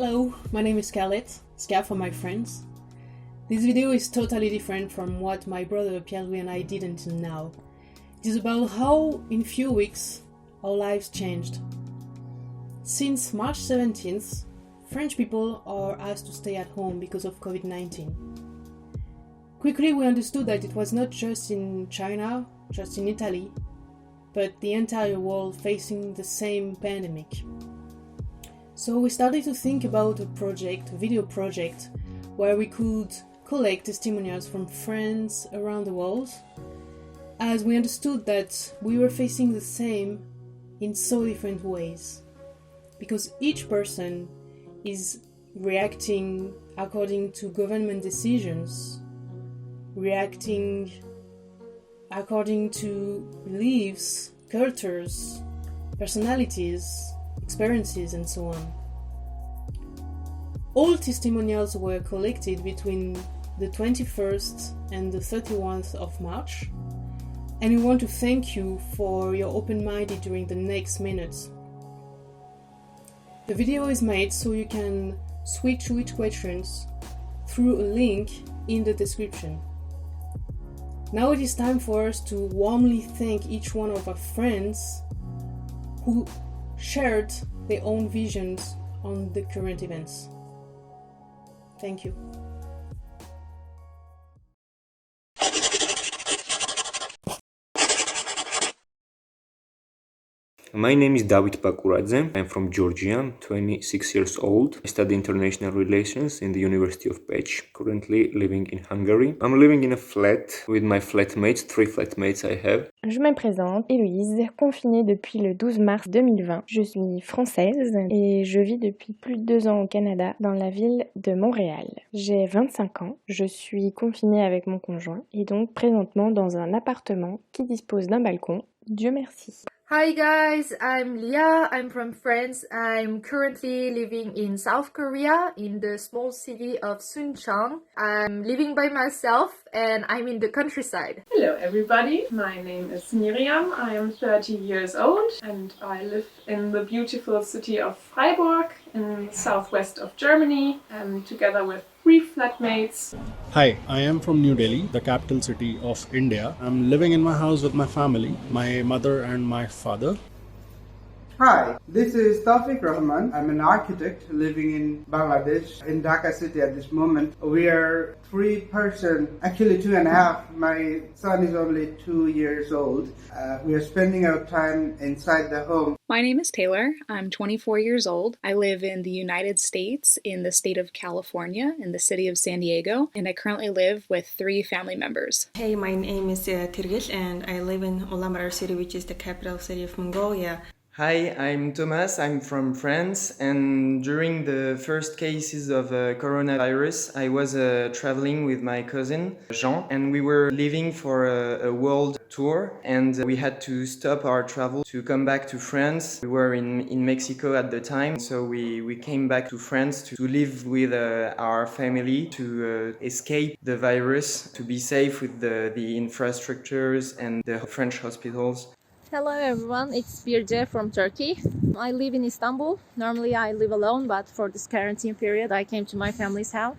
Hello, my name is Scarlett, Scar for my friends. This video is totally different from what my brother Pierre-Louis and I did until now. It is about how, in few weeks, our lives changed. Since March 17th, French people are asked to stay at home because of COVID-19. Quickly we understood that it was not just in China, just in Italy, but the entire world facing the same pandemic. So we started to think about a video project, where we could collect testimonials from friends around the world, as we understood that we were facing the same in so different ways. Because each person is reacting according to government decisions, reacting according to beliefs, cultures, personalities, experiences, and so on. All testimonials were collected between the 21st and the 31st of March, and we want to thank you for your open-minded during the next minutes. The video is made so you can switch to each question through a link in the description. Now it is time for us to warmly thank each one of our friends who shared their own visions on the current events. Thank you. My name is David Bakuradze. I'm from Georgia. I'm 26 years old. I study international relations in the University of Pécs, currently living in Hungary. I'm living in a flat with my flatmates, 3 flatmates I have. Je me présente, Héloïse, confinée depuis le 12 mars 2020. Je suis française et je vis depuis plus de 2 ans au Canada, dans la ville de Montréal. J'ai 25 ans, je suis confinée avec mon conjoint et donc présentement dans un appartement qui dispose d'un balcon. Dieu merci. Hi guys, I'm Leah, I'm from France. I'm currently living in South Korea in the small city of Suncheon. I'm living by myself and I'm in the countryside. Hello everybody, my name is Miriam, I am 30 years old and I live in the beautiful city of Freiburg in the southwest of Germany together with 3 flatmates. Hi, I am from New Delhi, the capital city of India. I'm living in my house with my family, my mother and my father. Hi, this is Tawfiq Rahman. I'm an architect living in Bangladesh, in Dhaka city at this moment. We are 3 person, actually 2.5. My son is only 2 years old. We are spending our time inside the home. My name is Taylor. I'm 24 years old. I live in the United States, in the state of California, in the city of San Diego, and I currently live with 3 family members. Hey, my name is Tirgil, and I live in Ulaanbaatar city, which is the capital city of Mongolia. Hi, I'm Thomas, I'm from France, and during the first cases of coronavirus, I was traveling with my cousin, Jean, and we were leaving for a world tour, and we had to stop our travel to come back to France. We were in Mexico at the time, so we came back to France to live with our family, to escape the virus, to be safe with the infrastructures and the French hospitals. Hello everyone, it's Birce from Turkey. I live in Istanbul. Normally I live alone, but for this quarantine period I came to my family's house.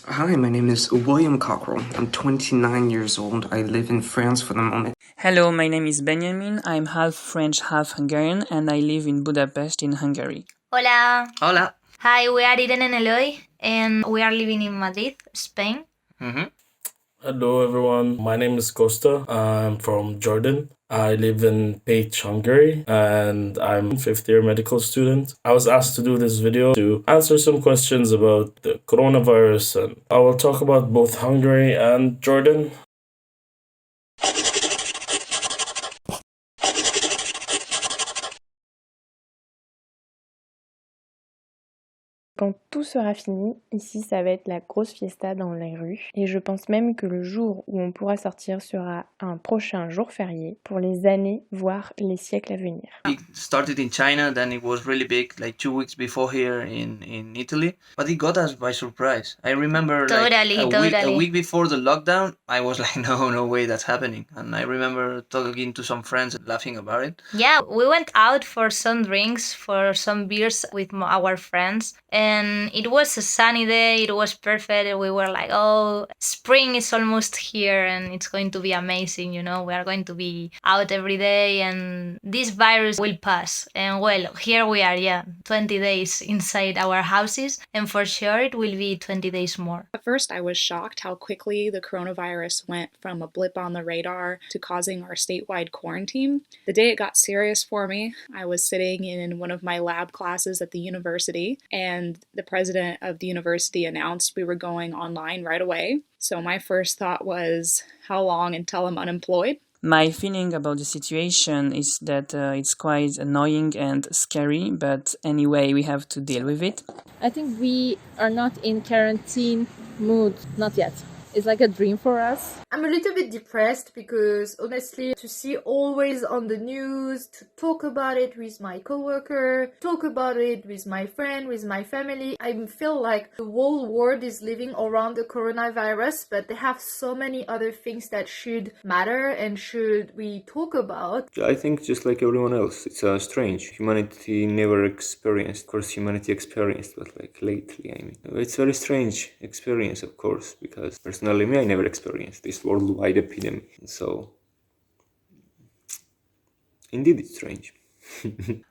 Hi, my name is William Cockrell. I'm 29 years old. I live in France for the moment. Hello, my name is Benjamin. I'm half French, half Hungarian, and I live in Budapest in Hungary. Hola. Hola. Hi, we are Irene and Eloy, and we are living in Madrid, Spain. Hello everyone, my name is Costa. I'm from Jordan. I live in Pécs, Hungary, and I'm a 5th year medical student. I was asked to do this video to answer some questions about the coronavirus, and I will talk about both Hungary and Jordan. Quand tout sera fini, ici ça va être la grosse fiesta dans les rues. Et je pense même que le jour où on pourra sortir sera un prochain jour férié pour les années, voire les siècles à venir. It started in China, then it was really big, like 2 weeks before here in Italy. But it got us by surprise. I remember a week before the lockdown, I was like, no way that's happening. And I remember talking to some friends and laughing about it. Yeah, we went out for some drinks, for some beers with our friends. And it was a sunny day, it was perfect, and we were like, oh, spring is almost here and it's going to be amazing, you know, we are going to be out every day and this virus will pass. And well, here we are, 20 days inside our houses, and for sure it will be 20 days more. At first, I was shocked how quickly the coronavirus went from a blip on the radar to causing our statewide quarantine. The day it got serious for me, I was sitting in one of my lab classes at the university, and the president of the university announced we were going online right away. So my first thought was, how long until I'm unemployed? My feeling about the situation is that it's quite annoying and scary, but anyway, we have to deal with it. I think we are not in quarantine mood, not yet. It's like a dream for us. I'm a little bit depressed because honestly, to see always on the news, to talk about it with my coworker, talk about it with my friend, with my family, I feel like the whole world is living around the coronavirus, but they have so many other things that should matter and should we talk about. I think just like everyone else, it's strange. Humanity never experienced, of course humanity experienced, but like lately, I mean. It's a very strange experience, of course, because personally me, I never experienced this worldwide epidemic. So, indeed it's strange.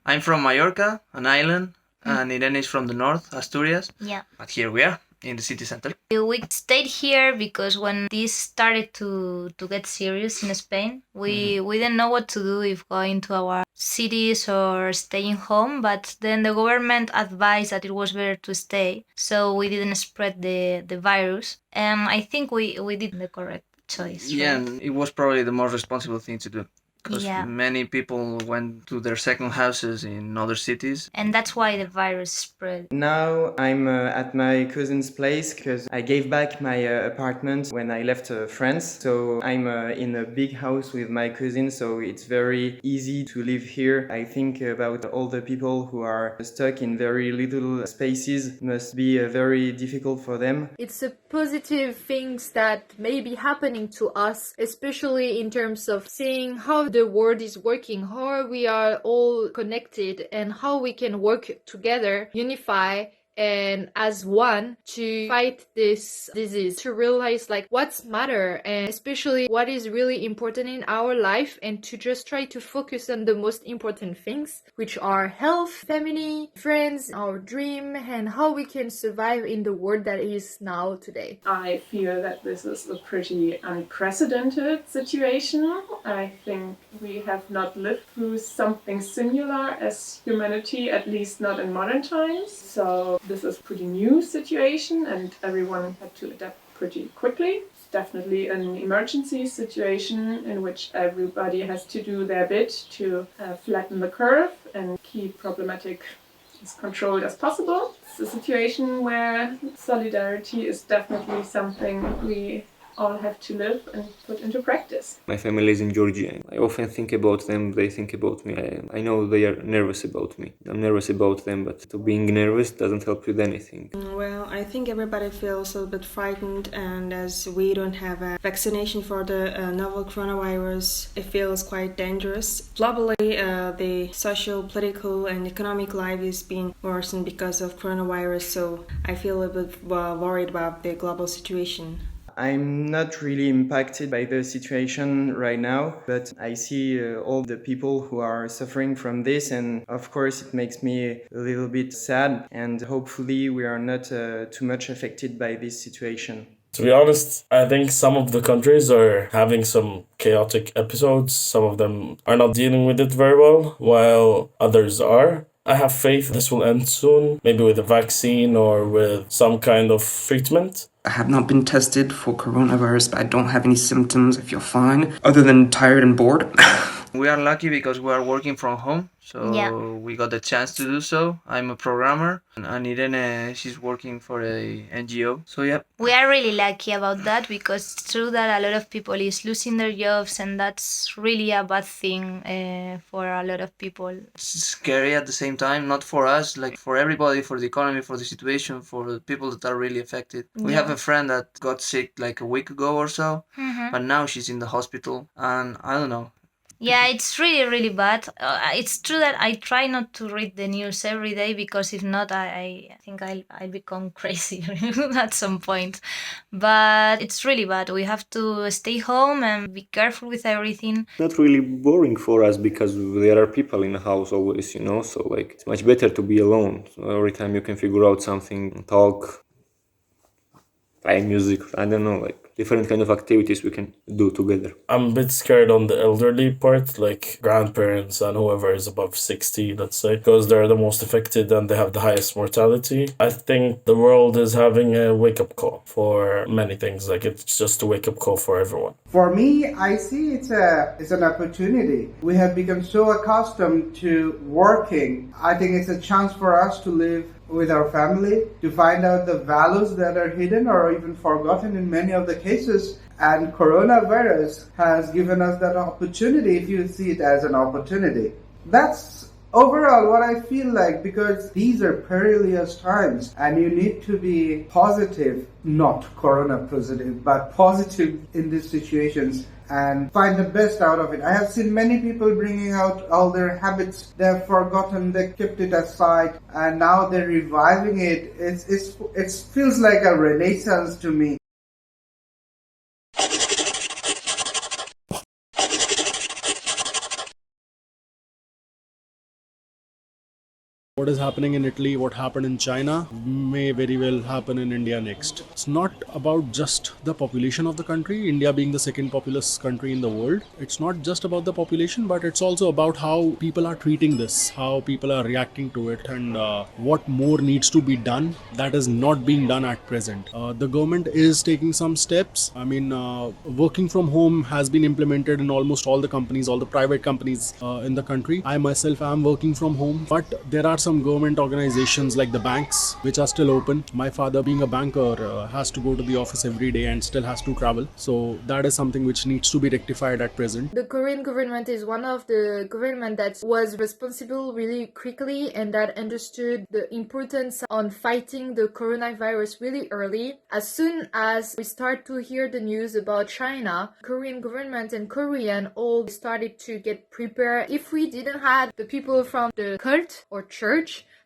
I'm from Mallorca, an island, and Irene is from the north, Asturias. Yeah. But here we are, in the city center. We stayed here because when this started to get serious in Spain, we didn't know what to do, if going to our cities or staying home, but then the government advised that it was better to stay, so we didn't spread the virus, and I think we did the correct choice. Yeah, right? and it was probably the most responsible thing to do. Because many people went to their second houses in other cities. And that's why the virus spread. Now I'm at my cousin's place because I gave back my apartment when I left France. So I'm in a big house with my cousin, so it's very easy to live here. I think about all the people who are stuck in very little spaces. Must be very difficult for them. It's a positive things that may be happening to us, especially in terms of seeing how the world is working, how we are all connected, and how we can work together, unify, and as one to fight this disease, to realize like what's matter and especially what is really important in our life, and to just try to focus on the most important things, which are health, family, friends, our dream, and how we can survive in the world that is now today. I feel that this is a pretty unprecedented situation. I think we have not lived through something similar as humanity, at least not in modern times. So this is a pretty new situation and everyone had to adapt pretty quickly. It's definitely an emergency situation in which everybody has to do their bit to flatten the curve and keep problematic as controlled as possible. It's a situation where solidarity is definitely something we all have to live and put into practice. My family is in Georgia. I often think about them, they think about me. I know they are nervous about me. I'm nervous about them, but being nervous doesn't help with anything. Well, I think everybody feels a little bit frightened, and as we don't have a vaccination for the novel coronavirus, it feels quite dangerous. Globally, the social, political and economic life is being worsened because of coronavirus, so I feel a bit worried about the global situation. I'm not really impacted by the situation right now, but I see all the people who are suffering from this, and of course it makes me a little bit sad, and hopefully we are not too much affected by this situation. To be honest, I think some of the countries are having some chaotic episodes. Some of them are not dealing with it very well, while others are. I have faith this will end soon, maybe with a vaccine or with some kind of treatment. I have not been tested for coronavirus, but I don't have any symptoms. I feel fine, other than tired and bored. We are lucky because we are working from home, so we got the chance to do so. I'm a programmer, and Irene, she's working for a NGO, so yeah. We are really lucky about that because it's true that a lot of people is losing their jobs, and that's really a bad thing for a lot of people. It's scary at the same time, not for us, like for everybody, for the economy, for the situation, for the people that are really affected. We have a friend that got sick like a week ago or so, but now she's in the hospital, and I don't know. Yeah, it's really, really bad. It's true that I try not to read the news every day because if not, I think I'll become crazy at some point. But it's really bad. We have to stay home and be careful with everything. Not really boring for us because there are people in the house always, so like it's much better to be alone. So every time you can figure out something, talk, play music, I don't know, like different kind of activities we can do together. I'm a bit scared on the elderly part, like grandparents and whoever is above 60, let's say, because they're the most affected and they have the highest mortality. I think the world is having a wake-up call for many things, like it's just a wake-up call for everyone. For me, I see it's an opportunity. We have become so accustomed to working. I think it's a chance for us to live with our family, to find out the values that are hidden or even forgotten in many of the cases. And coronavirus has given us that opportunity, if you see it as an opportunity. That's overall what I feel like, because these are perilous times and you need to be positive, not corona positive, but positive in these situations and find the best out of it. I have seen many people bringing out all their habits they've forgotten, they kept it aside, and now they're reviving it. It feels like a renaissance to me. What is happening in Italy, what happened in China may very well happen in India next. It's not about just the population of the country, India being the second populous country in the world. It's not just about the population, but it's also about how people are treating this, how people are reacting to it, and what more needs to be done that is not being done at present. The government is taking some steps. I mean, working from home has been implemented in almost all the companies, all the private companies in the country. I myself am working from home, but there are some government organizations like the banks which are still open. My father, being a banker, has to go to the office every day and still has to travel. So that is something which needs to be rectified at present. The Korean government is one of the government that was responsible really quickly and that understood the importance on fighting the coronavirus really early. As soon as we start to hear the news about China, Korean government and Korean all started to get prepared. If we didn't have the people from the cult or church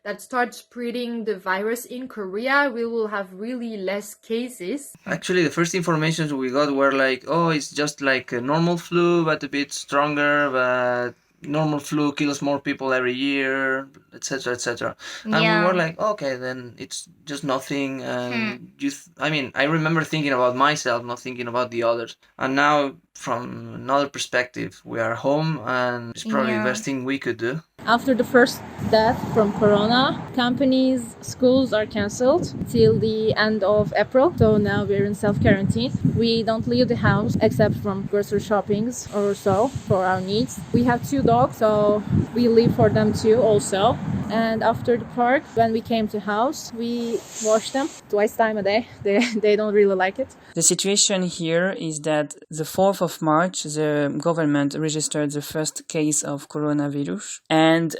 that starts spreading the virus in Korea, we will have really less cases. Actually, the first information we got were like, oh, it's just like a normal flu, but a bit stronger, but normal flu kills more people every year, etc., etc. And we were like, okay, then it's just nothing. And I remember thinking about myself, not thinking about the others. And now, from another perspective, we are home, and it's probably the best thing we could do. After the first death from corona, companies, schools are cancelled till the end of April. So now we're in self-quarantine. We don't leave the house except from grocery shoppings or so for our needs. We have 2 dogs, so we live for them too also. And after the park, when we came to house, we wash them twice time a day. They don't really like it. The situation here is that the 4th of March, the government registered the first case of coronavirus. And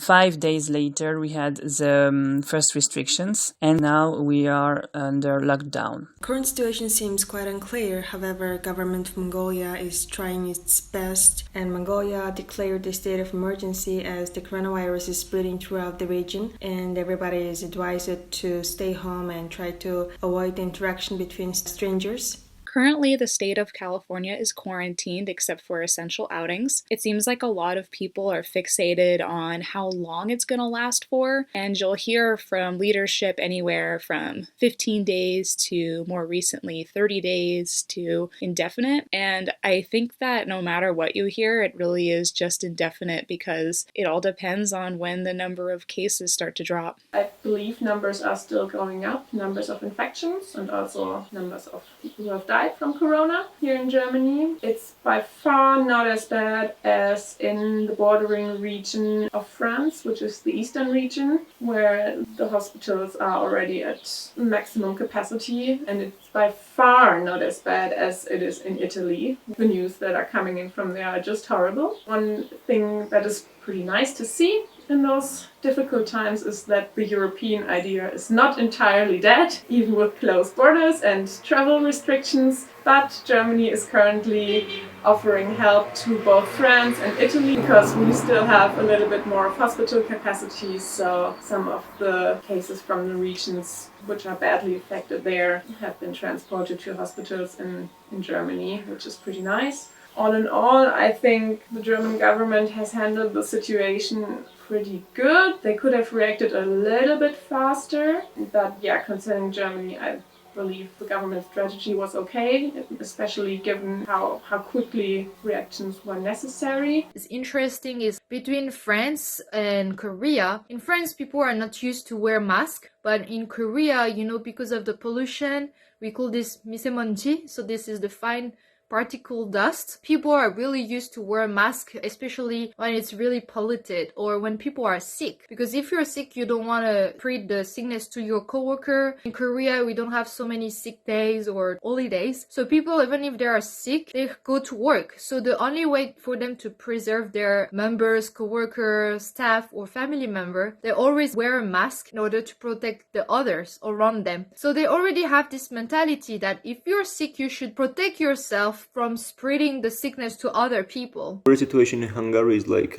5 days later, we had the first restrictions. And now we are under lockdown. Current situation seems quite unclear. However, government of Mongolia is trying its best. And Mongolia declared the state of emergency as the coronavirus is spreading throughout the region. And everybody is advised to stay home and try to avoid the interaction between strangers. Currently, the state of California is quarantined except for essential outings. It seems like a lot of people are fixated on how long it's going to last for, and you'll hear from leadership anywhere from 15 days to more recently 30 days to indefinite. And I think that no matter what you hear, it really is just indefinite because it all depends on when the number of cases start to drop. I believe numbers are still going up, numbers of infections and also numbers of people who have died from corona here in Germany. It's by far not as bad as in the bordering region of France, which is the eastern region, where the hospitals are already at maximum capacity, and it's by far not as bad as it is in Italy. The news that are coming in from there are just horrible. One thing that is pretty nice to see in those difficult times is that the European idea is not entirely dead, even with closed borders and travel restrictions, but Germany is currently offering help to both France and Italy because we still have a little bit more of hospital capacity, so some of the cases from the regions which are badly affected there have been transported to hospitals in Germany, which is pretty nice. All in all, I think the German government has handled the situation pretty good. They could have reacted a little bit faster, but yeah, concerning Germany, I believe the government strategy was okay, especially given how quickly reactions were necessary. It's interesting is between France and Korea. In France, people are not used to wear masks, but in Korea, because of the pollution, we call this misemonji, so this is the fine particle dust. People are really used to wear a mask, especially when it's really polluted or when people are sick. Because if you're sick, you don't want to spread the sickness to your coworker. In Korea, we don't have so many sick days or holidays. So people, even if they are sick, they go to work. So the only way for them to preserve their members, coworkers, staff, or family member, they always wear a mask in order to protect the others around them. So they already have this mentality that if you're sick, you should protect yourself from spreading the sickness to other people. The situation in Hungary is like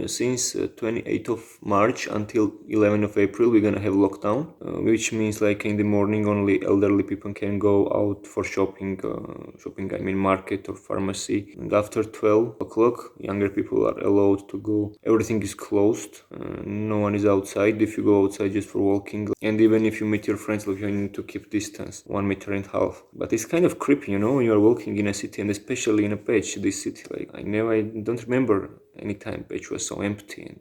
since 28th of March until 11th of April we're gonna have lockdown, which means like in the morning only elderly people can go out for shopping, I mean market or pharmacy, and after 12 o'clock younger people are allowed to go. Everything is closed, no one is outside. If you go outside just for walking, and even if you meet your friends, like you need to keep distance 1.5 meters. But it's kind of creepy, when you are walking in a city, and especially in a Pech, this city, like I don't remember any time Pech was so empty, and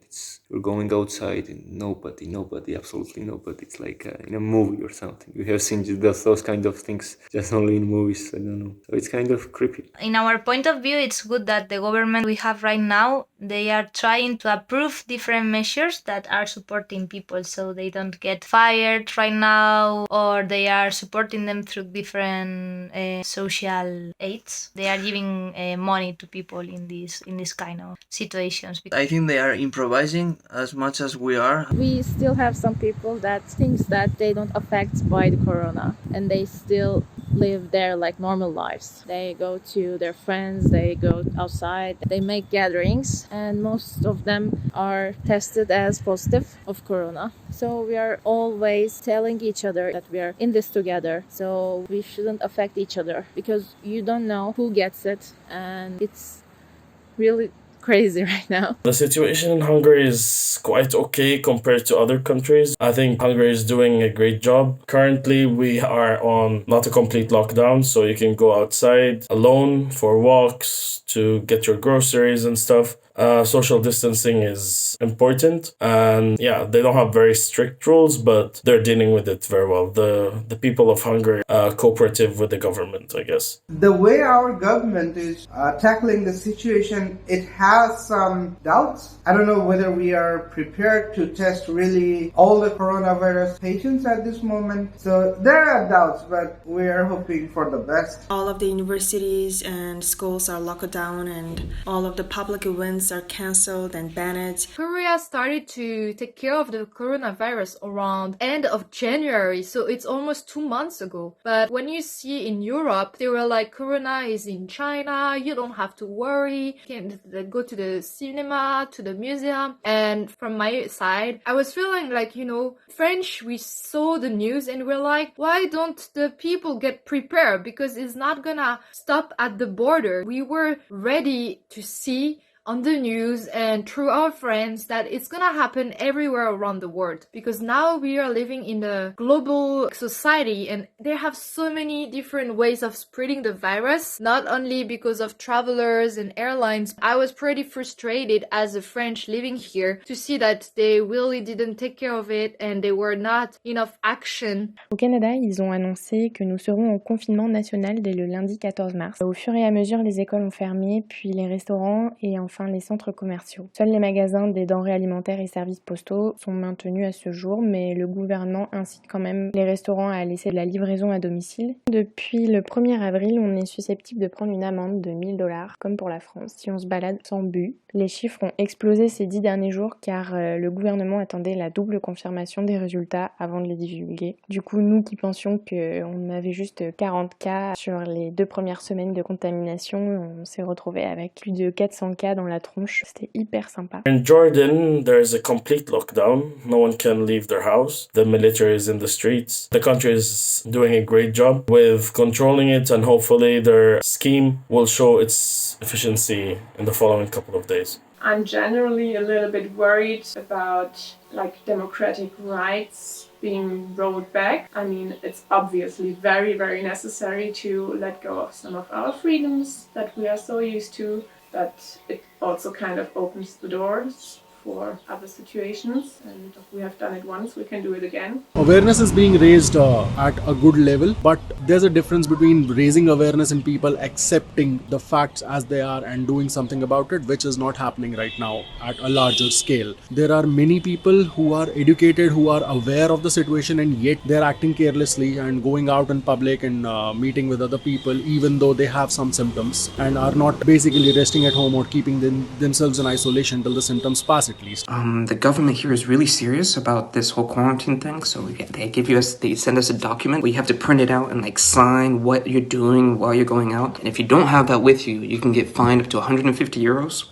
you're going outside and nobody, absolutely nobody. It's like in a movie or something. You have seen those kind of things just only in movies, I don't know. So it's kind of creepy. In our point of view, it's good that the government we have right now, they are trying to approve different measures that are supporting people so they don't get fired right now, or they are supporting them through different social aids. They are giving money to people in this kind of situations. I think they are improvising as much as we are. We still have some people that thinks that they don't affect by the corona and they still live their like normal lives. They go to their friends, they go outside, they make gatherings, and most of them are tested as positive of corona. So we are always telling each other that we are in this together, so we shouldn't affect each other because you don't know who gets it, and it's really crazy right now. The situation in Hungary is quite okay compared to other countries. I think Hungary is doing a great job. Currently, we are on not a complete lockdown, so you can go outside alone for walks to get your groceries and stuff. Social distancing is important, and yeah, they don't have very strict rules, but they're dealing with it very well. The people of Hungary are cooperative with the government, I guess. The way our government is tackling the situation, it has some doubts. I don't know whether we are prepared to test really all the coronavirus patients at this moment. So there are doubts, but we are hoping for the best. All of the universities and schools are locked down, and all of the public events are cancelled and banned. Korea started to take care of the coronavirus around end of January, so it's almost 2 months ago. But when you see in Europe, they were like, Corona is in China, you don't have to worry, you can go to the cinema, to the museum. And from my side, I was feeling like, French, we saw the news and we're like, why don't the people get prepared? Because it's not gonna stop at the border. We were ready to see on the news and through our friends that it's gonna happen everywhere around the world, because now we are living in a global society and they have so many different ways of spreading the virus, not only because of travelers and airlines. I was pretty frustrated as a French living here to see that they really didn't take care of it and there were not enough action. Au Canada, ils ont annoncé que nous serons en confinement national dès le lundi 14 mars. Au fur et à mesure, les écoles ont fermé, puis les restaurants, et enfin enfin les centres commerciaux. Seuls les magasins des denrées alimentaires et services postaux sont maintenus à ce jour, mais le gouvernement incite quand même les restaurants à laisser de la livraison à domicile. Depuis le 1er avril, on est susceptible de prendre une amende de 1 000 $, comme pour la France, si on se balade sans but. Les chiffres ont explosé ces 10 derniers jours car le gouvernement attendait la double confirmation des résultats avant de les divulguer. Du coup, nous qui pensions qu'on avait juste 40 cas sur les 2 premières semaines de contamination, on s'est retrouvés avec plus de 400 cas dans la tronche. C'était hyper sympa. In Jordan, there's a complete lockdown. No one can leave their house. The military is in the streets. The country is doing a great job with controlling it, and hopefully their scheme will show its efficiency in the following couple of days. I'm generally a little bit worried about democratic rights being rolled back. I mean, it's obviously very, very necessary to let go of some of our freedoms that we are so used to, but it also kind of opens the doors for other situations, and if we have done it once, we can do it again. Awareness is being raised at a good level, but there's a difference between raising awareness and people accepting the facts as they are and doing something about it, which is not happening right now at a larger scale. There are many people who are educated, who are aware of the situation, and yet they're acting carelessly and going out in public and meeting with other people even though they have some symptoms, and are not basically resting at home or keeping themselves in isolation till the symptoms pass at least. The government here is really serious about this whole quarantine thing, so they send us a document. We have to print it out and sign what you're doing while you're going out. And if you don't have that with you, you can get fined up to 150 euros.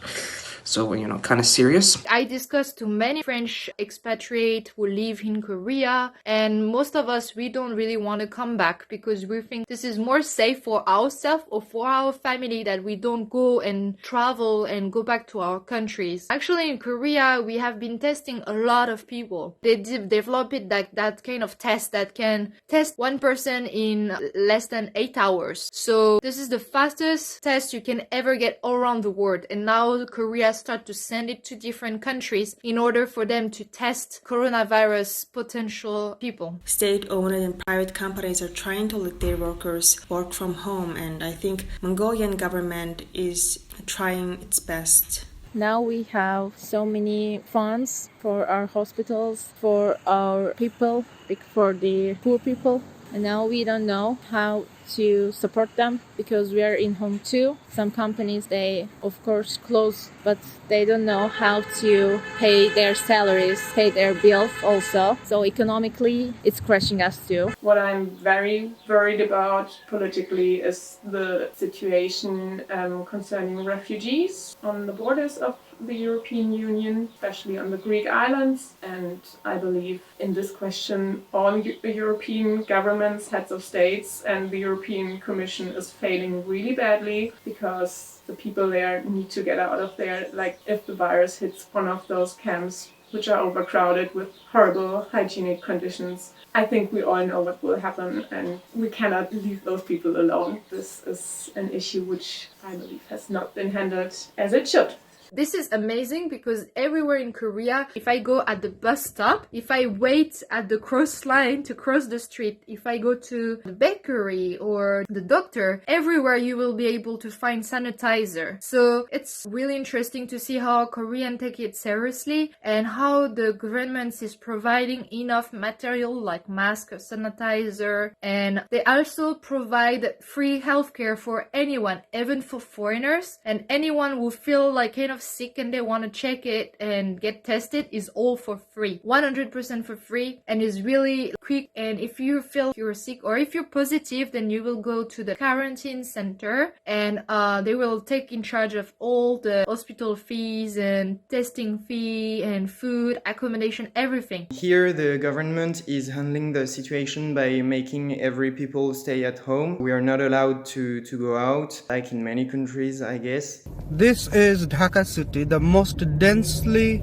So, kind of serious. I discussed to many French expatriates who live in Korea, and most of us, we don't really want to come back because we think this is more safe for ourselves or for our family that we don't go and travel and go back to our countries. Actually, in Korea, we have been testing a lot of people. They developed that kind of test that can test one person in less than 8 hours. So this is the fastest test you can ever get all around the world. And now Korea start to send it to different countries in order for them to test coronavirus potential people. State-owned and private companies are trying to let their workers work from home, and I think Mongolian government is trying its best. Now we have so many funds for our hospitals, for our people, for the poor people. And now we don't know how to support them because we are in home too. Some companies, they of course close, but they don't know how to pay their salaries, pay their bills also. So economically, it's crushing us too. What I'm very worried about politically is the situation concerning refugees on the borders of the European Union, especially on the Greek islands. And I believe in this question, all European governments, heads of states, and the European Commission is failing really badly because the people there need to get out of there. If the virus hits one of those camps, which are overcrowded with horrible hygienic conditions, I think we all know what will happen, and we cannot leave those people alone. This is an issue which I believe has not been handled as it should. This is amazing because everywhere in Korea, if I go at the bus stop, if I wait at the cross line to cross the street, if I go to the bakery or the doctor, everywhere you will be able to find sanitizer. So it's really interesting to see how Koreans take it seriously and how the government is providing enough material like mask, sanitizer, and they also provide free healthcare for anyone, even for foreigners, and anyone who feel kind of sick and they want to check it and get tested is all for free, 100% for free, and is really quick. And if you feel you're sick or if you're positive, then you will go to the quarantine center and they will take in charge of all the hospital fees and testing fee and food, accommodation, everything. Here the government is handling the situation by making every people stay at home. We are not allowed to go out, like in many countries, I guess. This is Dhaka city, the most densely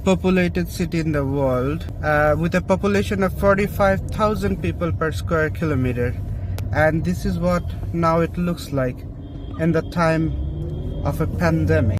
populated city in the world, with a population of 45,000 people per square kilometer. And this is what now it looks like in the time of a pandemic.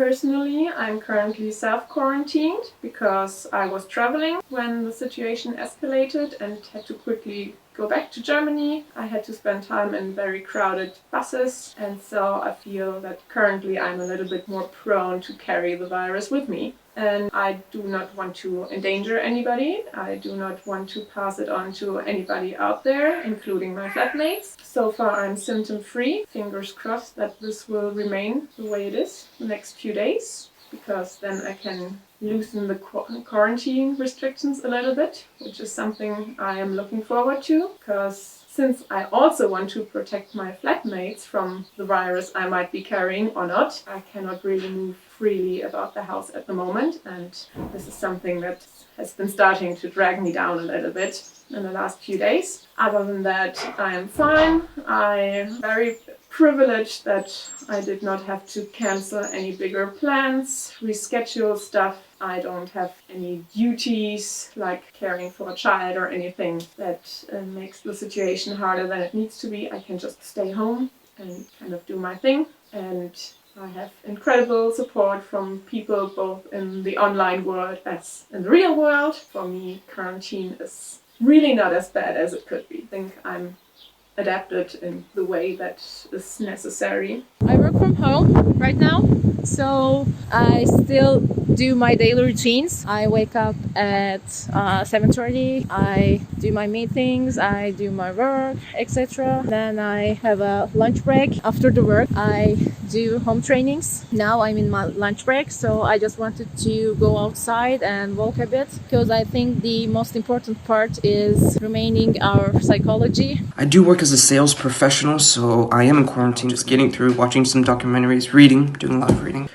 Personally, I'm currently self-quarantined because I was traveling when the situation escalated and had to quickly go back to Germany. I had to spend time in very crowded buses, and so I feel that currently I'm a little bit more prone to carry the virus with me. And I do not want to endanger anybody. I do not want to pass it on to anybody out there, including my flatmates. So far I'm symptom-free. Fingers crossed that this will remain the way it is the next few days, because then I can loosen the quarantine restrictions a little bit, which is something I am looking forward to, because since I also want to protect my flatmates from the virus I might be carrying or not, I cannot really move freely about the house at the moment, and this is something that has been starting to drag me down a little bit in the last few days. Other than that, I am fine. I'm very privileged that I did not have to cancel any bigger plans, reschedule stuff. I don't have any duties like caring for a child or anything that makes the situation harder than it needs to be. I can just stay home and kind of do my thing, and I have incredible support from people both in the online world as in the real world. For me, quarantine is really not as bad as it could be. I think I'm adapted in the way that is necessary. I work from home right now, so I still do my daily routines. I wake up at 7:30, I do my meetings, I do my work, etc. Then I have a lunch break. After the work, I do home trainings. Now I'm in my lunch break, so I just wanted to go outside and walk a bit, because I think the most important part is remaining our psychology. I do work as a sales professional, so I am in quarantine, just getting through, watching some documentaries, doing a lot of reading.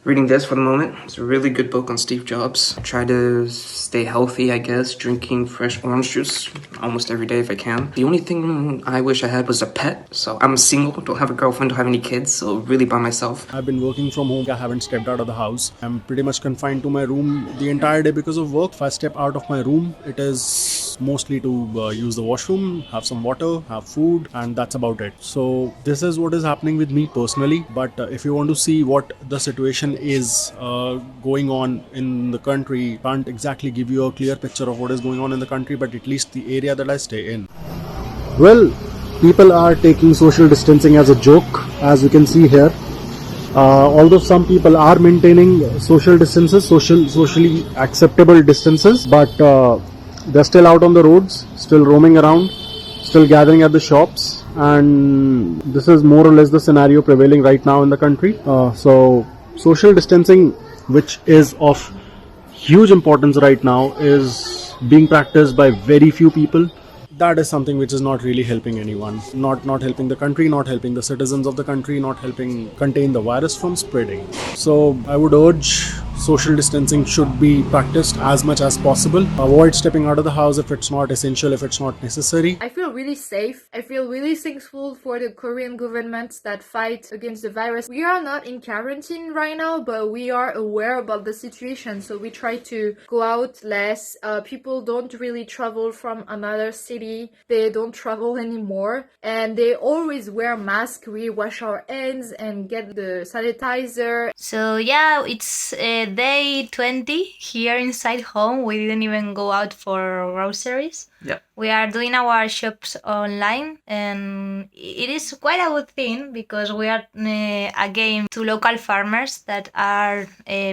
Reading this for the moment. It's a really good book on Steve Jobs. Try to stay healthy, I guess, drinking fresh orange juice almost every day if I can. The only thing I wish I had was a pet. So I'm single, don't have a girlfriend, don't have any kids, so really by myself. I've been working from home. I haven't stepped out of the house. I'm pretty much confined to my room the entire day because of work. If I step out of my room, it is mostly to use the washroom, have some water, have food, and that's about it. So this is what is happening with me personally. But if you want to see what the situation is going on in the country, can't exactly give you a clear picture of what is going on in the country, but at least the area that I stay in. Well, people are taking social distancing as a joke, as you can see here. Although some people are maintaining social distances, socially acceptable distances, but they're still out on the roads, still roaming around, still gathering at the shops, and this is more or less the scenario prevailing right now in the country. So social distancing, which is of huge importance right now, is being practiced by very few people. That is something which is not really helping anyone. Not helping the country, not helping the citizens of the country, not helping contain the virus from spreading. So I would urge social distancing should be practiced as much as possible. Avoid stepping out of the house if it's not essential, if it's not necessary. I feel really safe. I feel really thankful for the Korean government that fight against the virus. We are not in quarantine right now, but we are aware about the situation, so we try to go out less. People don't really travel from another city. They don't travel anymore, and they always wear masks. We wash our hands and get the sanitizer. So yeah, it's day 20 here inside home. We didn't even go out for groceries. Yeah. We are doing our shops online, and it is quite a good thing because we are again to local farmers that are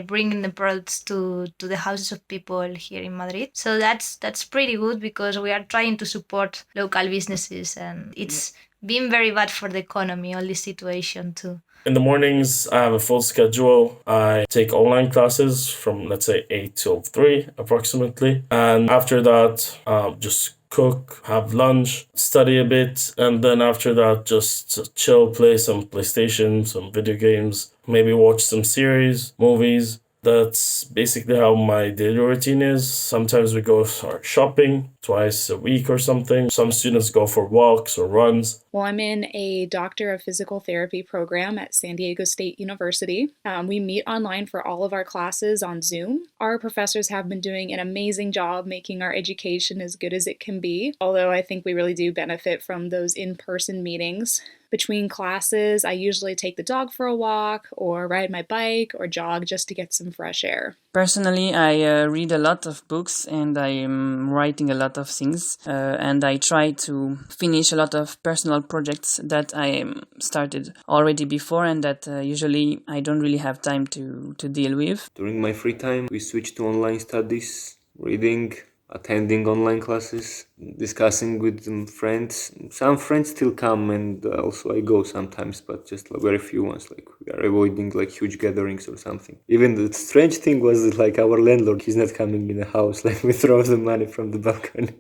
bringing the products to the houses of people here in Madrid. So that's pretty good because we are trying to support local businesses, and it's been very bad for the economy, all this situation too. In the mornings, I have a full schedule. I take online classes from, let's say, 8 till 3 approximately. And after that, just cook, have lunch, study a bit. And then after that, just chill, play some PlayStation, some video games, maybe watch some series, movies. That's basically how my daily routine is. Sometimes we go shopping twice a week or something. Some students go for walks or runs. Well, I'm in a Doctor of Physical Therapy program at San Diego State University. We meet online for all of our classes on Zoom. Our professors have been doing an amazing job making our education as good as it can be, although I think we really do benefit from those in-person meetings. Between classes, I usually take the dog for a walk, or ride my bike, or jog just to get some fresh air. Personally, I read a lot of books and I am writing a lot of things, and I try to finish a lot of personal projects that I started already before and that usually I don't really have time to deal with. During my free time, we switch to online studies, reading, attending online classes, discussing with some friends. Some friends still come and also I go sometimes, but just very few ones. Like we are avoiding like huge gatherings or something. Even the strange thing was that like our landlord, he's not coming in the house. Like we throw the money from the balcony.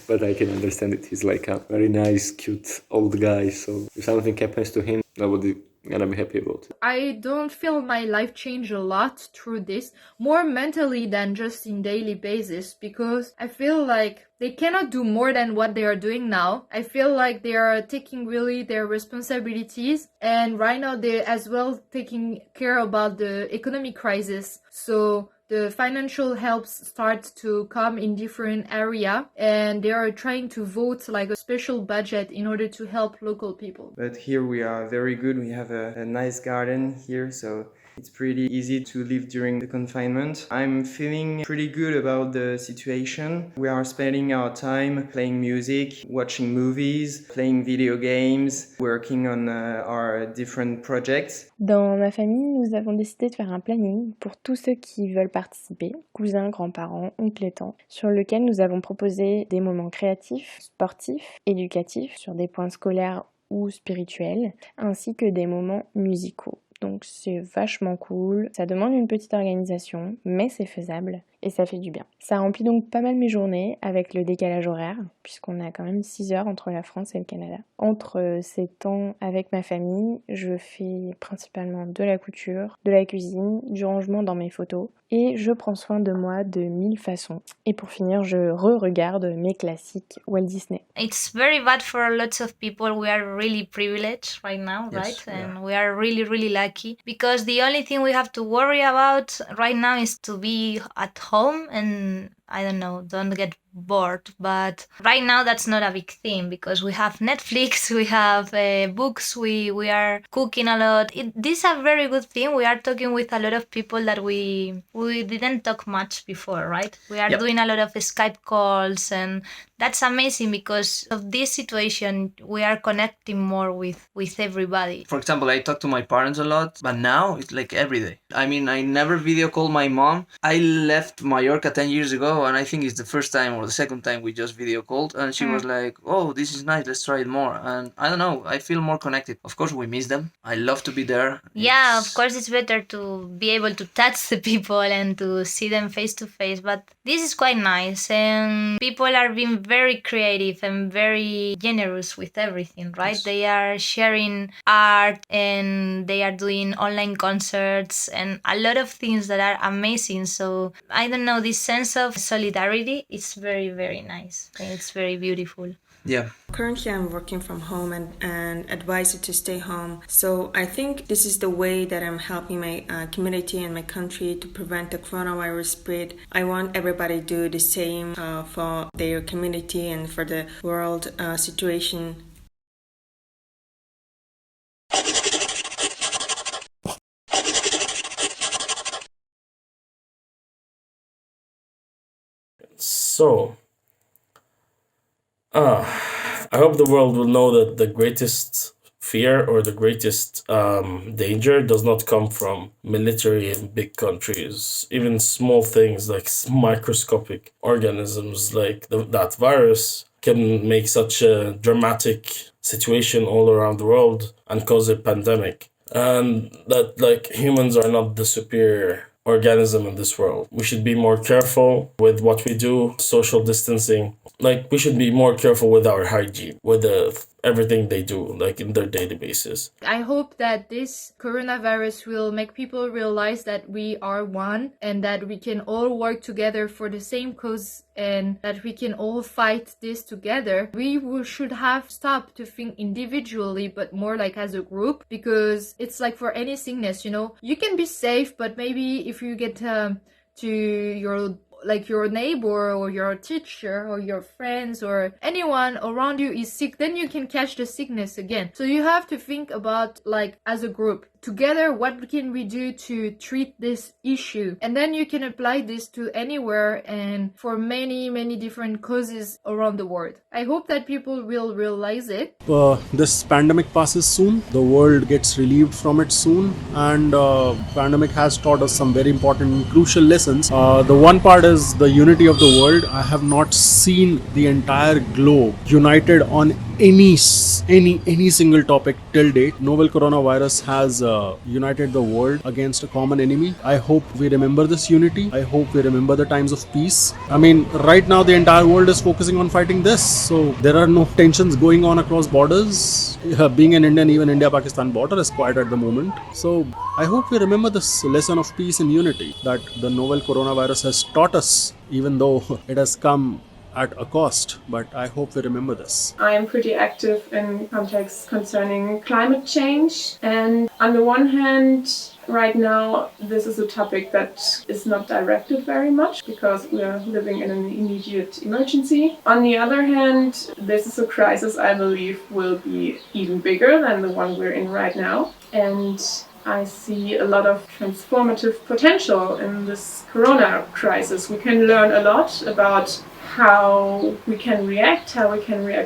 But I can understand it. He's like a very nice, cute old guy. So if something happens to him, nobody gonna be happy about it. I don't feel my life change a lot through this, more mentally than just in daily basis, because I feel like they cannot do more than what they are doing now. I feel like they are taking really their responsibilities, and right now they're as well taking care about the economic crisis. So the financial helps start to come in different area, and they are trying to vote like a special budget in order to help local people. But here we are very good. We have a nice garden here, so it's pretty easy to live during the confinement. I'm feeling pretty good about the situation. We are spending our time playing music, watching movies, playing video games, working on our different projects. Dans ma famille, nous avons décidé de faire un planning pour tous ceux qui veulent participer, cousins, grands-parents, oncles et tantes, sur lequel nous avons proposé des moments créatifs, sportifs, éducatifs, sur des points scolaires ou spirituels, ainsi que des moments musicaux. Donc c'est vachement cool, ça demande une petite organisation, mais c'est faisable et ça fait du bien. Ça remplit donc pas mal mes journées avec le décalage horaire, puisqu'on a quand même 6 heures entre la France et le Canada. Entre ces temps avec ma famille, je fais principalement de la couture, de la cuisine, du rangement dans mes photos, et je prends soin de moi de 1000 façons. Et pour finir, je re-regarde mes classiques Walt Disney. It's very bad for lots of people. We are really privileged right now, Yes, right? yeah. And we are really, really lucky, because the only thing we have to worry about right now is to be at home and, I don't know, don't get bored. But right now that's not a big thing, because we have Netflix, we have books, we are cooking a lot. This is a very good thing. We are talking with a lot of people that we didn't talk much before, right? We are doing a lot of Skype calls, and that's amazing. Because of this situation, we are connecting more with everybody. For example, I talk to my parents a lot, but now it's like every day. I mean, I never video call my mom. I left Mallorca 10 years ago, and I think it's the first time or the second time we just video called, and she was like, oh, this is nice, let's try it more. And I don't know, I feel more connected. Of course, we miss them. I love to be there. Yeah, of course it's better to be able to touch the people and to see them face to face, but this is quite nice, and people are being very creative and very generous with everything, right? Yes. They are sharing art, and they are doing online concerts and a lot of things that are amazing. So I don't know, this sense of solidarity is very, very nice. It's very beautiful. Yeah. Currently, I'm working from home and advised to stay home. So I think this is the way that I'm helping my community and my country to prevent the coronavirus spread. I want everybody to do the same for their community and for the world situation. So, I hope the world will know that the greatest fear or the greatest danger does not come from military in big countries. Even small things like microscopic organisms like that virus can make such a dramatic situation all around the world and cause a pandemic. And that like humans are not the superior organism in this world. We should be more careful with what we do, social distancing, like we should be more careful with our hygiene, with everything they do, like in their daily basis. I hope that this coronavirus will make people realize that we are one and that we can all work together for the same cause and that we can all fight this together. We should have stopped to think individually but more like as a group, because it's like for any sickness, you can be safe, but maybe if you get to your neighbor or your teacher or your friends or anyone around you is sick, then you can catch the sickness again. So you have to think about, like, as a group together, what can we do to treat this issue, and then you can apply this to anywhere and for many different causes around the world. I hope that people will realize it. This pandemic passes soon, the world gets relieved from it soon, and pandemic has taught us some very important and crucial lessons. The one part is the unity of the world. I have not seen the entire globe united on any single topic till date. Novel coronavirus has united the world against a common enemy. I hope we remember this unity. I hope we remember the times of peace. I mean, right now the entire world is focusing on fighting this, so there are no tensions going on across borders. Being an Indian, even India-Pakistan border is quiet at the moment. So I hope we remember this lesson of peace and unity that the novel coronavirus has taught us, even though it has come at a cost, but I hope we remember this. I am pretty active in contexts concerning climate change, and on the one hand, right now this is a topic that is not directed very much because we are living in an immediate emergency. On the other hand, this is a crisis I believe will be even bigger than the one we're in right now, and I see a lot of transformative potential in this corona crisis. We can learn a lot about how we can react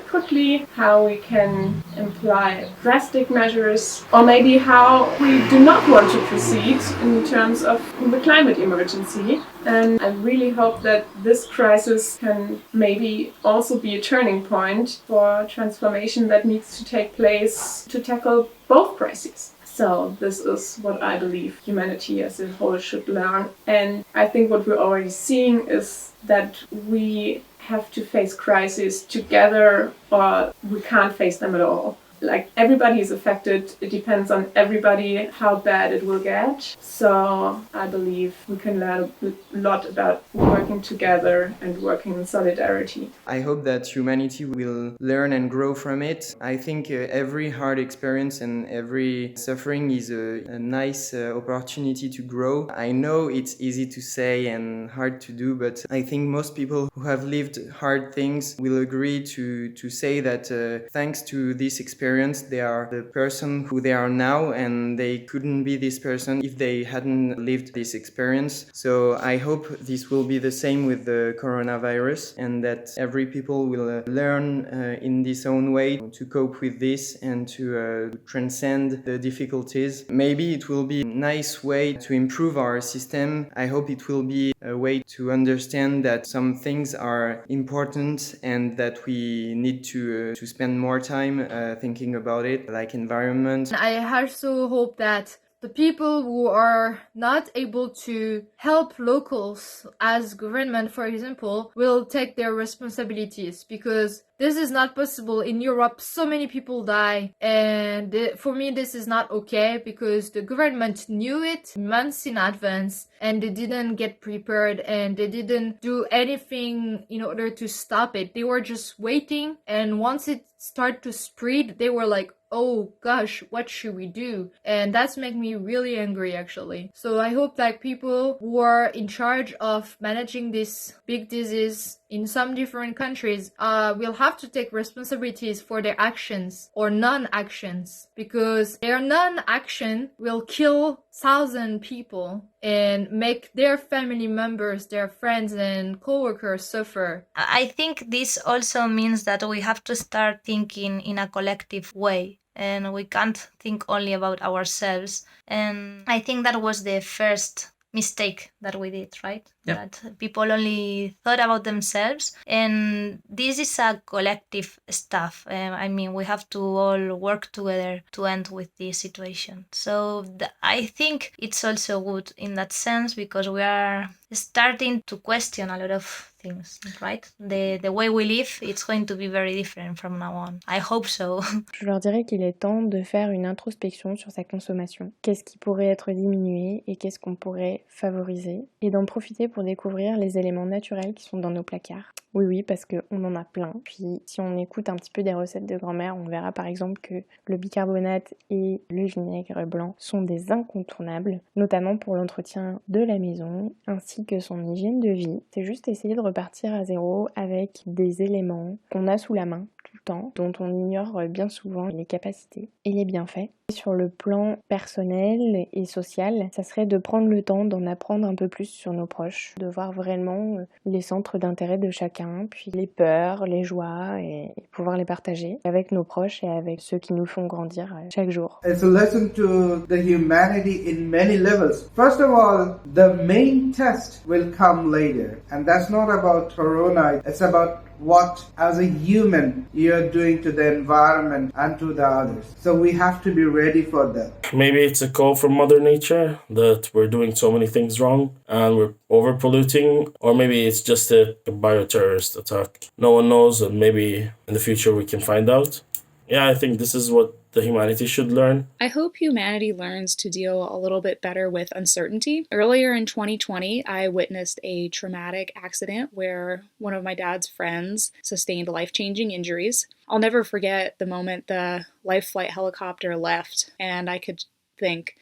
quickly, how we can imply drastic measures, or maybe how we do not want to proceed in terms of the climate emergency. And I really hope that this crisis can maybe also be a turning point for transformation that needs to take place to tackle both crises. So this is what I believe humanity as a whole should learn. And I think what we're already seeing is that we have to face crises together or we can't face them at all. Like, everybody is affected. It depends on everybody how bad it will get. So I believe we can learn a lot about working together and working in solidarity. I hope that humanity will learn and grow from it. I think every hard experience and every suffering is a nice opportunity to grow. I know it's easy to say and hard to do, but I think most people who have lived hard things will agree to say that thanks to this experience, they are the person who they are now, and they couldn't be this person if they hadn't lived this experience. So I hope this will be the same with the coronavirus, and that every people will learn in this own way to cope with this and to transcend the difficulties. Maybe it will be a nice way to improve our system. I hope it will be a way to understand that some things are important and that we need to spend more time thinking about it, like environment. I also hope that the people who are not able to help locals as government, for example, will take their responsibilities, because this is not possible. In Europe, so many people die, and for me this is not okay, because the government knew it months in advance and they didn't get prepared and they didn't do anything in order to stop it. They were just waiting, and once it started to spread, they were like, oh gosh, what should we do? And that's made me really angry, actually. So I hope that people who are in charge of managing this big disease in some different countries will have to take responsibilities for their actions or non-actions, because their non-action will kill 1,000 people and make their family members, their friends and co-workers suffer. I think this also means that we have to start thinking in a collective way, and we can't think only about ourselves. And I think that was the first mistake that we did, right? Yeah. That people only thought about themselves, and this is a collective stuff. I mean, we have to all work together to end with this situation. So I think it's also good in that sense, because we are starting to question a lot of things, right? The way we live, it's going to be very different from now on. I hope so. Je leur dirais qu'il est temps de faire une introspection sur sa consommation. Qu'est-ce qui pourrait être diminué et qu'est-ce qu'on pourrait favoriser, et d'en profiter pour découvrir les éléments naturels qui sont dans nos placards. Oui, parce qu'on en a plein. Puis si on écoute un petit peu des recettes de grand-mère, on verra par exemple que le bicarbonate et le vinaigre blanc sont des incontournables, notamment pour l'entretien de la maison, ainsi que son hygiène de vie. C'est juste essayer de repartir à zéro avec des éléments qu'on a sous la main tout le temps, dont on ignore bien souvent les capacités et les bienfaits. Sur le plan personnel et social, ça serait de prendre le temps d'en apprendre un peu plus sur nos proches, de voir vraiment les centres d'intérêt de chacun, puis les peurs, les joies, et pouvoir les partager avec nos proches et avec ceux qui nous font grandir chaque jour. It's a lesson to the humanity in many levels. First of all, the main test will come later, and that's not about Corona, it's about what as a human you're doing to the environment and to the others. So we have to be ready for that. Maybe it's a call from Mother Nature that we're doing so many things wrong and we're over-polluting, or maybe it's just a bioterrorist attack. No one knows, and maybe in the future we can find out. Yeah, I think this is what the humanity should learn. I hope humanity learns to deal a little bit better with uncertainty. Earlier in 2020, I witnessed a traumatic accident where one of my dad's friends sustained life-changing injuries. I'll never forget the moment the life flight helicopter left, and I could think,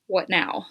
what now?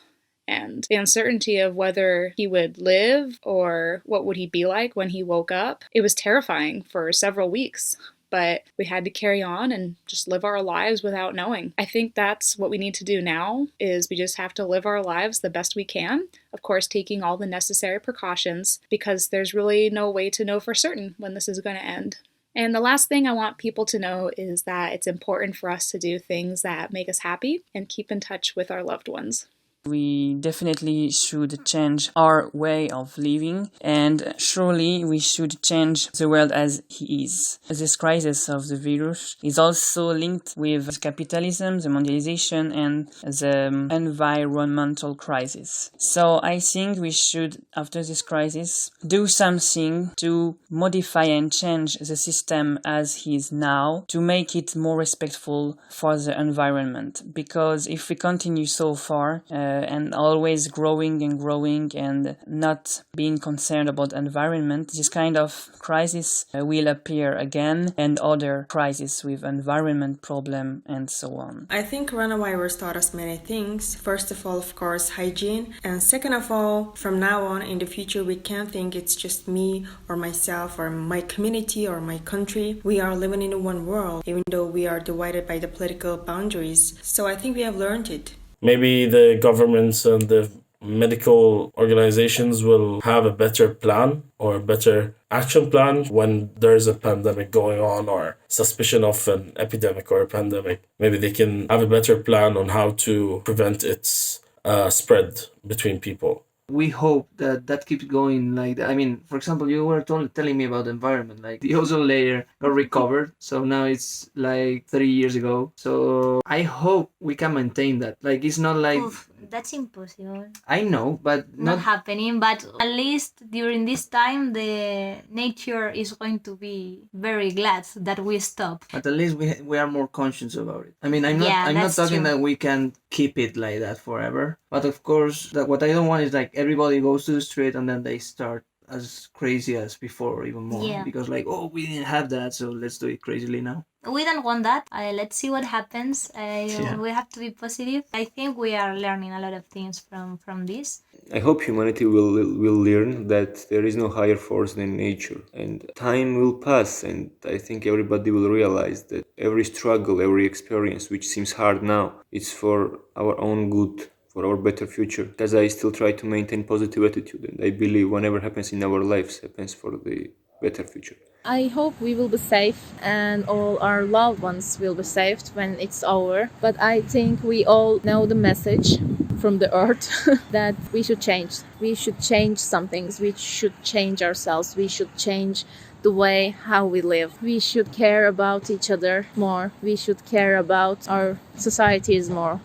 And the uncertainty of whether he would live or what would he be like when he woke up. It was terrifying for several weeks. But we had to carry on and just live our lives without knowing. I think that's what we need to do now, is we just have to live our lives the best we can. Of course, taking all the necessary precautions, because there's really no way to know for certain when this is going to end. And the last thing I want people to know is that it's important for us to do things that make us happy and keep in touch with our loved ones. We definitely should change our way of living, and surely we should change the world as he is. This crisis of the virus is also linked with capitalism, the mondialization, and the environmental crisis. So I think we should, after this crisis, do something to modify and change the system as he is now, to make it more respectful for the environment. Because if we continue so far, and always growing and not being concerned about environment, this kind of crisis will appear again, and other crises with environment problem and so on. I think coronavirus taught us many things. First of all, of course, hygiene. And second of all, from now on in the future, we can't think it's just me or myself or my community or my country. We are living in one world, even though we are divided by the political boundaries. So I think we have learned it. Maybe the governments and the medical organizations will have a better plan or a better action plan when there's a pandemic going on or suspicion of an epidemic or a pandemic. Maybe they can have a better plan on how to prevent its spread between people. We hope that keeps going like that. I mean, for example, you were telling me about the environment, like the ozone layer got recovered, so now it's like 30 years ago. So I hope we can maintain that. Like, it's not like... Oof, that's impossible. I know, but not happening. But at least during this time, the nature is going to be very glad that we stop. But at least we are more conscious about it. I mean, I'm not talking true. That we can keep it like that forever. But of course, what I don't want is like everybody goes to the street and then they start as crazy as before, or even more. Yeah. Because like, oh, we didn't have that, so let's do it crazily now. We don't want that. Let's see what happens. We have to be positive. I think we are learning a lot of things from this. I hope humanity will learn that there is no higher force than nature, and time will pass, and I think everybody will realize that every struggle, every experience which seems hard now, it's for our own good, for our better future. Because I still try to maintain positive attitude, and I believe whatever happens in our lives happens for the better future. I hope we will be safe and all our loved ones will be saved when it's over. But I think we all know the message from the earth that we should change. We should change some things. We should change ourselves. We should change the way how we live. We should care about each other more. We should care about our societies more.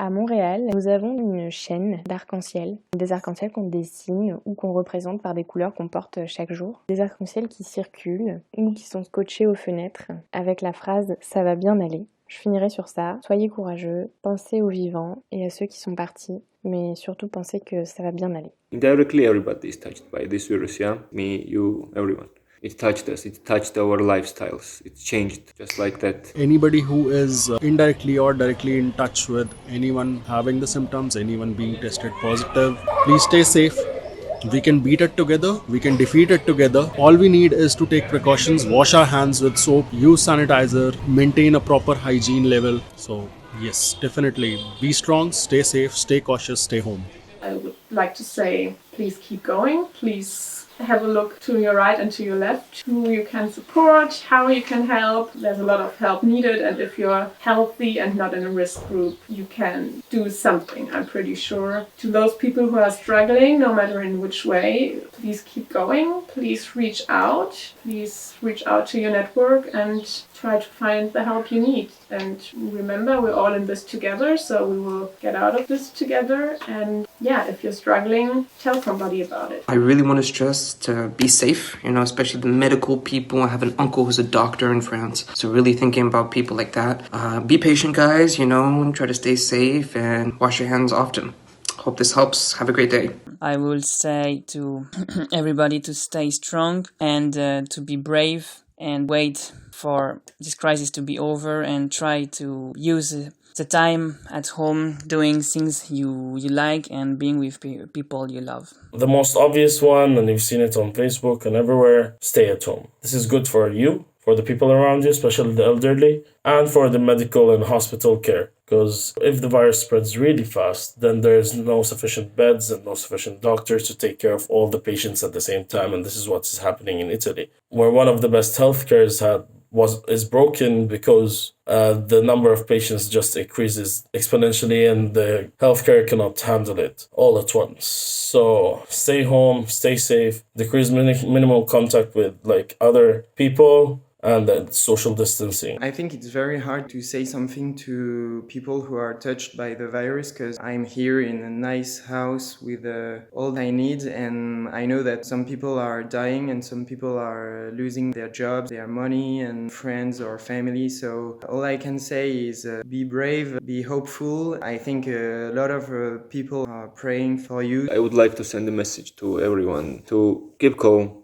À Montréal, nous avons une chaîne d'arc-en-ciel, des arcs-en-ciel qu'on dessine ou qu'on représente par des couleurs qu'on porte chaque jour. Des arcs-en-ciel qui circulent ou qui sont scotchés aux fenêtres avec la phrase « ça va bien aller ». Je finirai sur ça. Soyez courageux, pensez aux vivants et à ceux qui sont partis, mais surtout pensez que ça va bien aller. Indirectly, everybody is touched by this virus, yeah? Me, you, everyone. It touched us, it touched our lifestyles, it changed just like that. Anybody who is indirectly or directly in touch with anyone having the symptoms, anyone being tested positive, please stay safe. We can beat it together, we can defeat it together. All we need is to take precautions, wash our hands with soap, use sanitizer, maintain a proper hygiene level. So yes, definitely be strong, stay safe, stay cautious, stay home. I would like to say, please keep going, please have a look to your right and to your left, who you can support, how you can help. There's a lot of help needed, and if you're healthy and not in a risk group, you can do something, I'm pretty sure. To those people who are struggling, no matter in which way, please keep going, please reach out to your network and try to find the help you need. And remember, we're all in this together, so we will get out of this together. And yeah, if you're struggling, tell somebody about it. I really want to stress to be safe, especially the medical people. I have an uncle who's a doctor in France, so really thinking about people like that. Be patient, guys, try to stay safe and wash your hands often. Hope this helps. Have a great day. I will say to everybody to stay strong and to be brave and wait for this crisis to be over and try to use the time at home doing things you like and being with people you love. The most obvious one, and you've seen it on Facebook and everywhere, stay at home. This is good for you, for the people around you, especially the elderly, and for the medical and hospital care. Because if the virus spreads really fast, then there's no sufficient beds and no sufficient doctors to take care of all the patients at the same time. And this is what is happening in Italy, where one of the best healthcare is broken because the number of patients just increases exponentially and the healthcare cannot handle it all at once. So stay home, stay safe, decrease minimal contact with other people, and then social distancing. I think it's very hard to say something to people who are touched by the virus because I'm here in a nice house with all I need, and I know that some people are dying and some people are losing their jobs, their money and friends or family. So all I can say is be brave, be hopeful. I think a lot of people are praying for you. I would like to send a message to everyone to keep calm.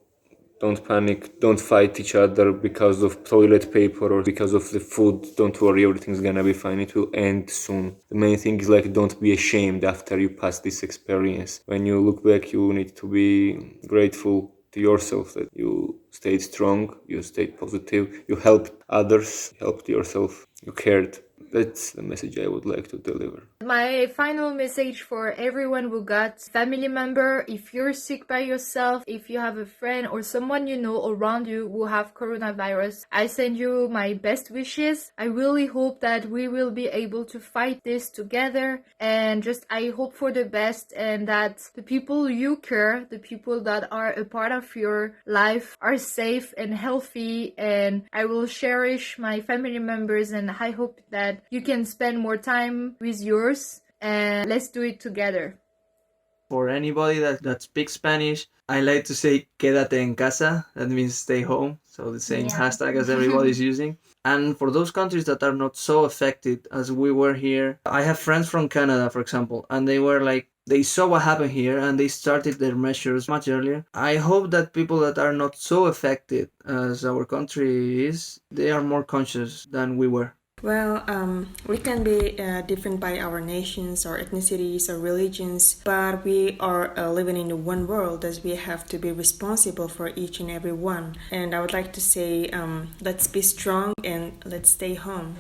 Don't panic, don't fight each other because of toilet paper or because of the food. Don't worry, everything's gonna be fine, it will end soon. The main thing is don't be ashamed after you pass this experience. When you look back, you need to be grateful to yourself that you stayed strong, you stayed positive, you helped others, you helped yourself, you cared. That's the message I would like to deliver. My final message for everyone who got family member, if you're sick by yourself, if you have a friend or someone you know around you who have coronavirus, I send you my best wishes. I really hope that we will be able to fight this together, and I hope for the best, and that the people you care, the people that are a part of your life are safe and healthy, and I will cherish my family members, and I hope that you can spend more time with yours, and let's do it together. For anybody that speaks Spanish, I like to say quédate en casa. That means stay home. So the same hashtag as everybody's using. And for those countries that are not so affected as we were here, I have friends from Canada, for example, and they saw what happened here and they started their measures much earlier. I hope that people that are not so affected as our country is, they are more conscious than we were. Well, we can be different by our nations or ethnicities or religions, but we are living in one world, as we have to be responsible for each and every one. And I would like to say, let's be strong and let's stay home.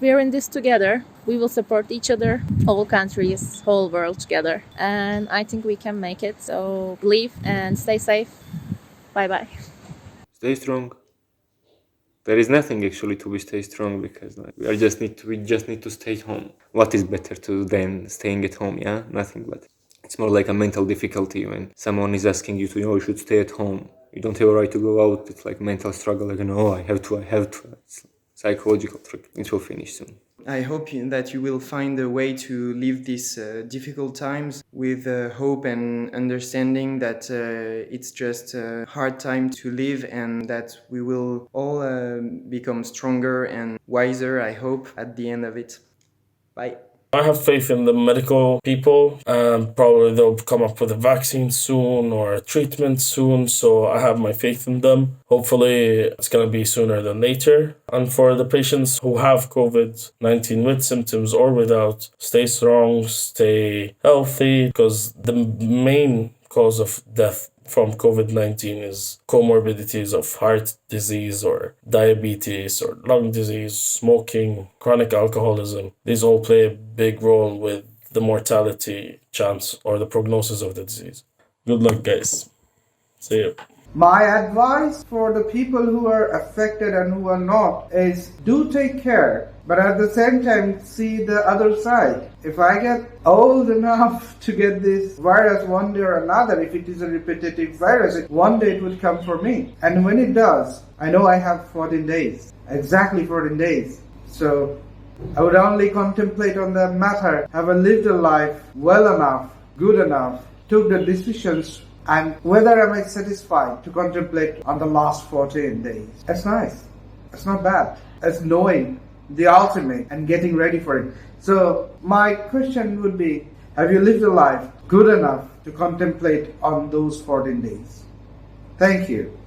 We're in this together. We will support each other, whole countries, whole world together. And I think we can make it. So believe and stay safe. Bye-bye. Stay strong. There is nothing actually to be stay strong because we just need to stay home. What is better than staying at home? Yeah, nothing. But it's more like a mental difficulty when someone is asking you to, you should stay at home. You don't have a right to go out. It's like mental struggle. I have to. It's psychological trick. It will finish soon. I hope that you will find a way to live these difficult times with hope and understanding that it's just a hard time to live and that we will all become stronger and wiser, I hope, at the end of it. Bye. I have faith in the medical people, and probably they'll come up with a vaccine soon or a treatment soon, so I have my faith in them. Hopefully it's going to be sooner than later. And for the patients who have COVID-19 with symptoms or without, stay strong, stay healthy, because the main cause of death from COVID-19 is comorbidities of heart disease or diabetes or lung disease, smoking, chronic alcoholism. These all play a big role with the mortality chance or the prognosis of the disease. Good luck, guys. See you. My advice for the people who are affected and who are not is do take care, but at the same time see the other side. If I get old enough to get this virus one day or another, if it is a repetitive virus, one day it would come for me. And when it does, I know I have 14 days, exactly 14 days. So I would only contemplate on the matter, have I lived a life well enough, good enough, took the decisions, and whether am I satisfied to contemplate on the last 14 days. That's nice. That's not bad. That's knowing the ultimate and getting ready for it. So my question would be, have you lived a life good enough to contemplate on those 14 days? Thank you.